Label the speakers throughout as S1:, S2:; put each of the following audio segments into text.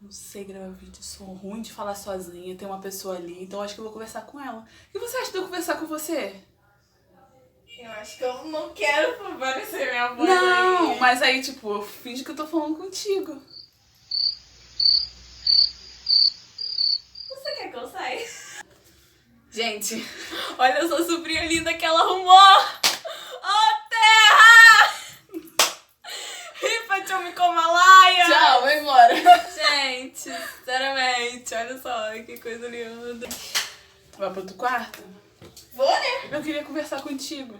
S1: não sei gravar vídeo, sou ruim de falar sozinha, tem uma pessoa ali, então acho que eu vou conversar com ela. O que você acha de eu conversar com você?
S2: Eu acho que eu não quero parecer minha voz.
S1: Não,
S2: aí.
S1: mas aí, tipo, eu finge que eu tô falando contigo.
S2: Você quer que eu saia?
S1: Gente,
S2: Olha essa sobrinha linda que ela arrumou! Ô, terra! Ripa, tchau, me Himalaia!
S1: tchau, vai embora.
S2: Gente, sinceramente, olha só, que coisa linda.
S1: Vai pro outro quarto?
S2: Vou, né?
S1: Eu queria conversar contigo.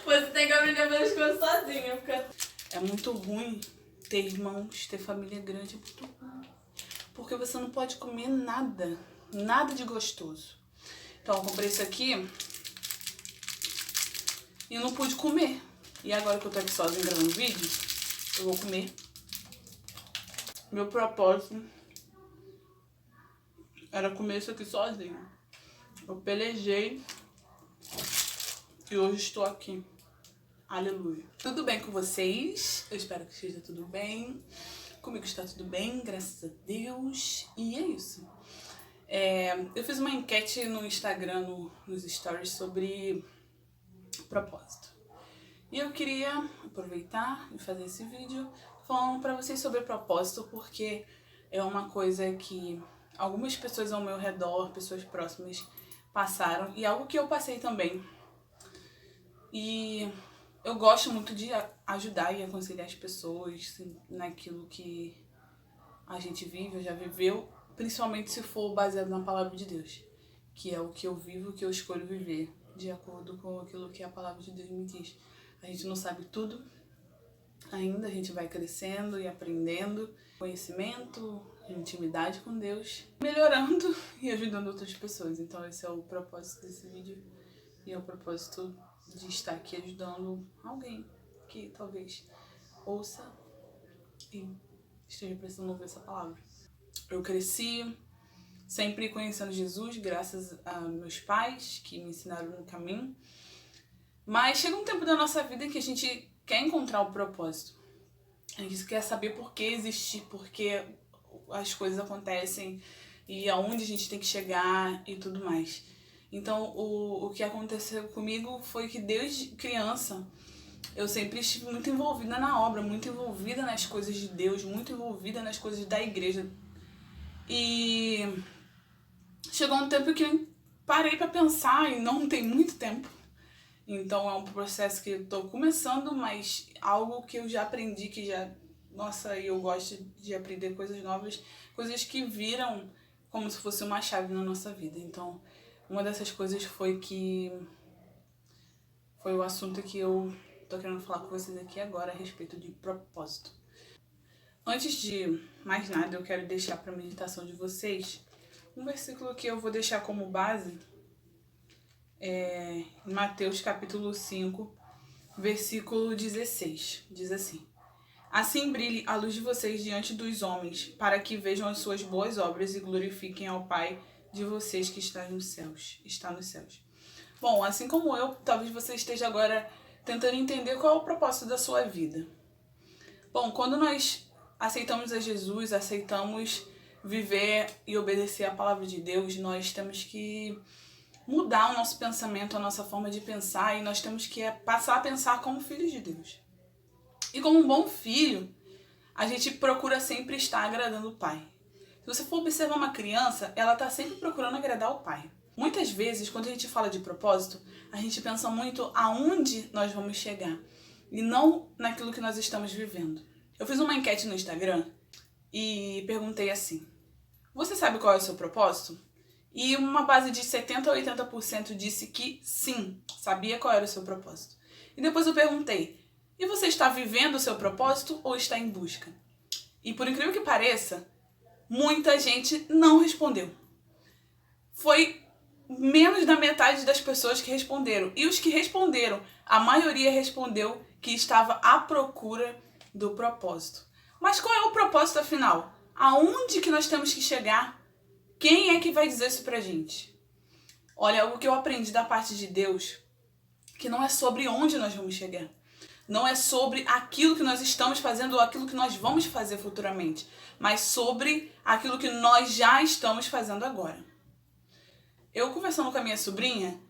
S2: Você tem que aprender pelas coisas sozinha, porque...
S1: É muito ruim ter irmãos, ter família grande, é muito ruim. Porque você não pode comer nada, nada de gostoso. Então eu comprei isso aqui e eu não pude comer. E agora que eu tô aqui sozinha gravando vídeo, eu vou comer. Meu propósito era comer isso aqui sozinha. Eu pelejei e hoje estou aqui. Aleluia. Tudo bem com vocês? Eu espero que esteja tudo bem. Comigo está tudo bem, graças a Deus. E é isso. Eu fiz uma enquete no Instagram, nos stories, sobre propósito. E eu queria aproveitar e fazer esse vídeo falando pra vocês sobre propósito, porque é uma coisa que algumas pessoas ao meu redor, pessoas próximas, passaram. E algo que eu passei também. E eu gosto muito de ajudar e aconselhar as pessoas naquilo que a gente vive, ou já viveu, principalmente se for baseado na palavra de Deus, que é o que eu vivo, o que eu escolho viver, de acordo com aquilo que a palavra de Deus me diz. A gente não sabe tudo ainda, a gente vai crescendo e aprendendo conhecimento, intimidade com Deus, melhorando e ajudando outras pessoas. Então esse é o propósito desse vídeo e é o propósito de estar aqui ajudando alguém que talvez ouça e esteja precisando ouvir essa palavra. Eu cresci sempre conhecendo Jesus, graças a meus pais que me ensinaram no caminho. Mas chega um tempo da nossa vida em que a gente quer encontrar o propósito. A gente quer saber por que existir, por que as coisas acontecem e aonde a gente tem que chegar e tudo mais. Então, o que aconteceu comigo foi que desde criança eu sempre estive muito envolvida na obra, muito envolvida nas coisas de Deus, muito envolvida nas coisas da igreja. E chegou um tempo que eu parei pra pensar, e não tem muito tempo. Então é um processo que eu tô começando, mas algo que eu já aprendi, que já... Nossa, eu gosto de aprender coisas novas, coisas que viram como se fosse uma chave na nossa vida. Então, uma dessas coisas foi o assunto que eu tô querendo falar com vocês aqui agora a respeito de propósito. Antes de mais nada, eu quero deixar para a meditação de vocês um versículo que eu vou deixar como base, em Mateus capítulo 5, versículo 16. Diz assim: Assim brilhe a luz de vocês diante dos homens, para que vejam as suas boas obras e glorifiquem ao Pai de vocês que está nos céus. Bom, assim como eu, talvez você esteja agora tentando entender qual é o propósito da sua vida. Bom, quando nós aceitamos a Jesus, aceitamos viver e obedecer a palavra de Deus, nós temos que mudar o nosso pensamento, a nossa forma de pensar, e nós temos que passar a pensar como filhos de Deus. E como um bom filho, a gente procura sempre estar agradando o pai. Se você for observar uma criança, ela está sempre procurando agradar o pai. Muitas vezes, quando a gente fala de propósito, a gente pensa muito aonde nós vamos chegar e não naquilo que nós estamos vivendo. Eu fiz uma enquete no Instagram e perguntei assim: você sabe qual é o seu propósito? E uma base de 70% a 80% disse que sim, sabia qual era o seu propósito. E depois eu perguntei: e você está vivendo o seu propósito ou está em busca? E por incrível que pareça, muita gente não respondeu. Foi menos da metade das pessoas que responderam. E os que responderam, a maioria respondeu que estava à procura do propósito. Mas qual é o propósito afinal? Aonde que nós temos que chegar? Quem é que vai dizer isso pra gente? Olha, algo que eu aprendi da parte de Deus, que não é sobre onde nós vamos chegar. Não é sobre aquilo que nós estamos fazendo ou aquilo que nós vamos fazer futuramente, mas sobre aquilo que nós já estamos fazendo agora. Eu conversando com a minha sobrinha,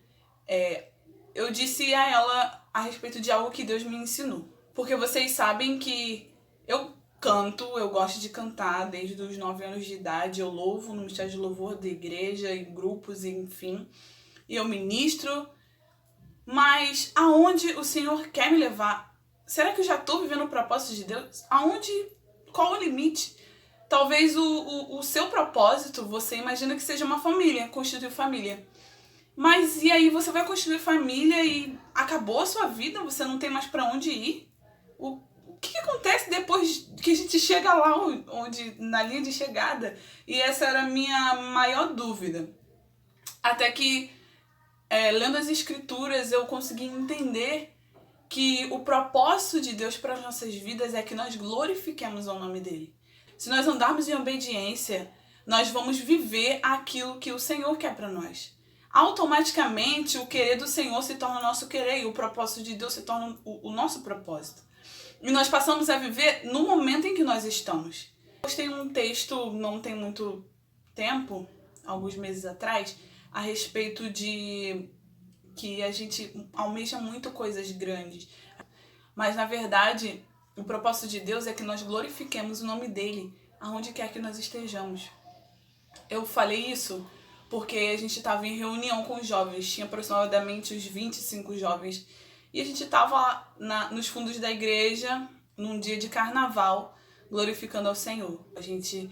S1: eu disse a ela a respeito de algo que Deus me ensinou. Porque vocês sabem que eu canto, eu gosto de cantar desde os 9 anos de idade, eu louvo no ministério de louvor da igreja, em grupos, enfim, e eu ministro. Mas aonde o Senhor quer me levar? Será que eu já estou vivendo o propósito de Deus? Qual o limite? Talvez o seu propósito, você imagina que seja uma família, constituir família. Mas e aí você vai construir família e acabou a sua vida, você não tem mais para onde ir? O que acontece depois que a gente chega lá na linha de chegada? E essa era a minha maior dúvida. Até que, lendo as escrituras, eu consegui entender que o propósito de Deus para as nossas vidas é que nós glorifiquemos o nome dele. Se nós andarmos em obediência, nós vamos viver aquilo que o Senhor quer para nós. Automaticamente, o querer do Senhor se torna o nosso querer e o propósito de Deus se torna o nosso propósito. E nós passamos a viver no momento em que nós estamos. Eu postei um texto, não tem muito tempo, alguns meses atrás, a respeito de que a gente almeja muito coisas grandes. Mas, na verdade, o propósito de Deus é que nós glorifiquemos o nome dele, aonde quer que nós estejamos. Eu falei isso porque a gente estava em reunião com os jovens, tinha aproximadamente uns 25 jovens, e a gente estava nos fundos da igreja, num dia de carnaval, glorificando ao Senhor. A gente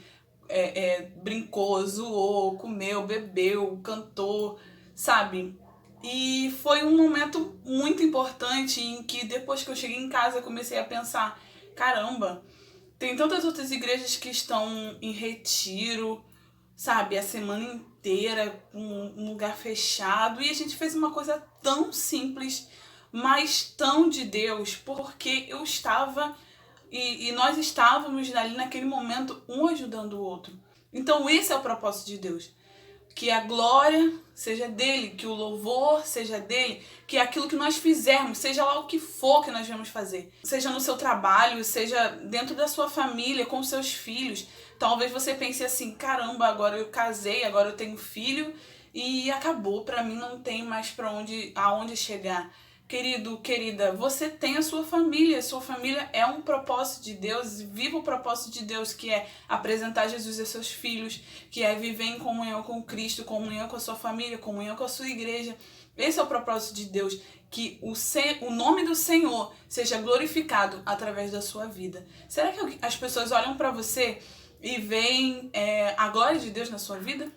S1: brincou, zoou, comeu, bebeu, cantou, sabe? E foi um momento muito importante em que depois que eu cheguei em casa eu comecei a pensar, caramba, tem tantas outras igrejas que estão em retiro, sabe, a semana inteira, um lugar fechado, e a gente fez uma coisa tão simples, mas tão de Deus, porque eu estava e nós estávamos ali naquele momento um ajudando o outro. Então esse é o propósito de Deus. Que a glória seja dele, que o louvor seja dele, que aquilo que nós fizermos, seja lá o que for que nós vamos fazer, seja no seu trabalho, seja dentro da sua família, com seus filhos. Talvez você pense assim, caramba, agora eu casei, agora eu tenho filho e acabou, pra mim não tem mais aonde chegar. Querido, querida, você tem a sua família é um propósito de Deus, viva o propósito de Deus, que é apresentar Jesus a seus filhos, que é viver em comunhão com Cristo, comunhão com a sua família, comunhão com a sua igreja. Esse é o propósito de Deus, que o nome do Senhor seja glorificado através da sua vida. Será que as pessoas olham para você e veem a glória de Deus na sua vida?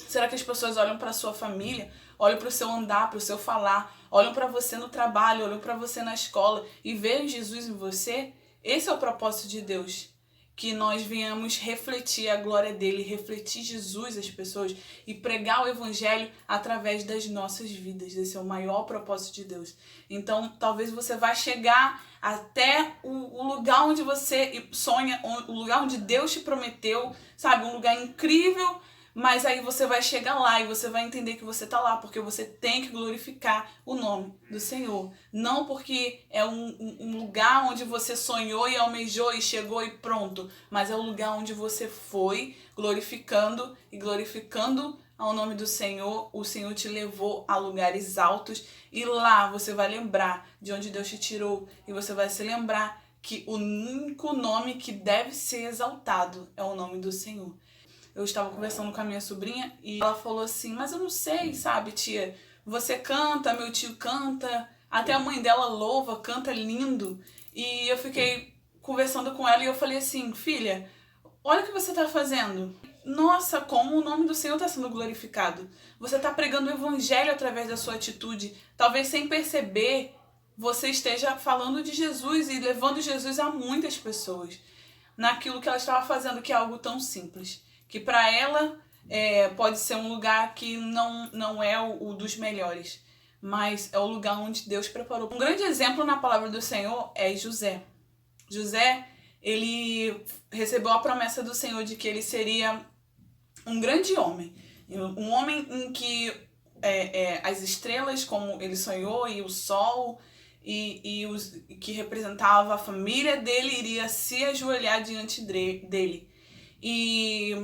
S1: Será que as pessoas olham para a sua família, olham para o seu andar, para o seu falar, olham para você no trabalho, olham para você na escola e veem Jesus em você? Esse é o propósito de Deus, que nós venhamos refletir a glória dele, refletir Jesus às pessoas e pregar o evangelho através das nossas vidas. Esse é o maior propósito de Deus. Então, talvez você vá chegar até o lugar onde você sonha, o lugar onde Deus te prometeu, sabe? Um lugar incrível. Mas aí você vai chegar lá e você vai entender que você está lá porque você tem que glorificar o nome do Senhor. Não porque é um lugar onde você sonhou e almejou e chegou e pronto. Mas é o lugar onde você foi glorificando e glorificando ao nome do Senhor. O Senhor te levou a lugares altos e lá você vai lembrar de onde Deus te tirou. E você vai se lembrar que o único nome que deve ser exaltado é o nome do Senhor. Eu estava conversando com a minha sobrinha e ela falou assim, mas eu não sei, sabe, tia? Você canta, meu tio canta, até a mãe dela louva, canta lindo. E eu fiquei conversando com ela e eu falei assim, filha, olha o que você está fazendo. Nossa, como o nome do Senhor está sendo glorificado. Você está pregando o evangelho através da sua atitude. Talvez sem perceber, você esteja falando de Jesus e levando Jesus a muitas pessoas. Naquilo que ela estava fazendo, que é algo tão simples. Que para ela pode ser um lugar que não é o dos melhores, mas é o lugar onde Deus preparou. Um grande exemplo na palavra do Senhor é José. José, ele recebeu a promessa do Senhor de que ele seria um grande homem. Um homem em que as estrelas, como ele sonhou, e o sol, que representava a família dele iria se ajoelhar diante dele. E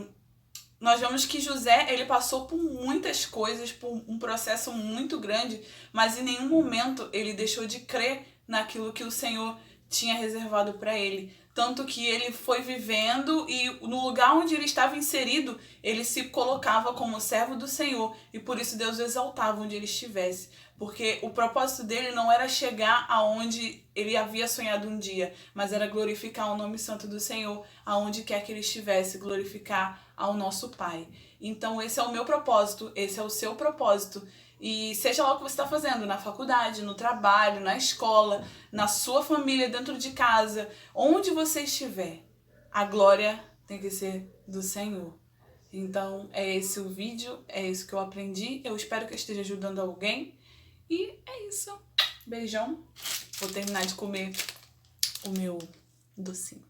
S1: nós vemos que José, ele passou por muitas coisas, por um processo muito grande, mas em nenhum momento ele deixou de crer naquilo que o Senhor tinha reservado para ele. Tanto que ele foi vivendo e no lugar onde ele estava inserido, ele se colocava como servo do Senhor. E por isso Deus o exaltava onde ele estivesse. Porque o propósito dele não era chegar aonde ele havia sonhado um dia, mas era glorificar o nome santo do Senhor, aonde quer que ele estivesse, glorificar ao nosso Pai. Então esse é o meu propósito, esse é o seu propósito. E seja lá o que você está fazendo, na faculdade, no trabalho, na escola, na sua família, dentro de casa, onde você estiver, a glória tem que ser do Senhor. Então é esse o vídeo, é isso que eu aprendi. Eu espero que eu esteja ajudando alguém. E é isso. Beijão. Vou terminar de comer o meu docinho.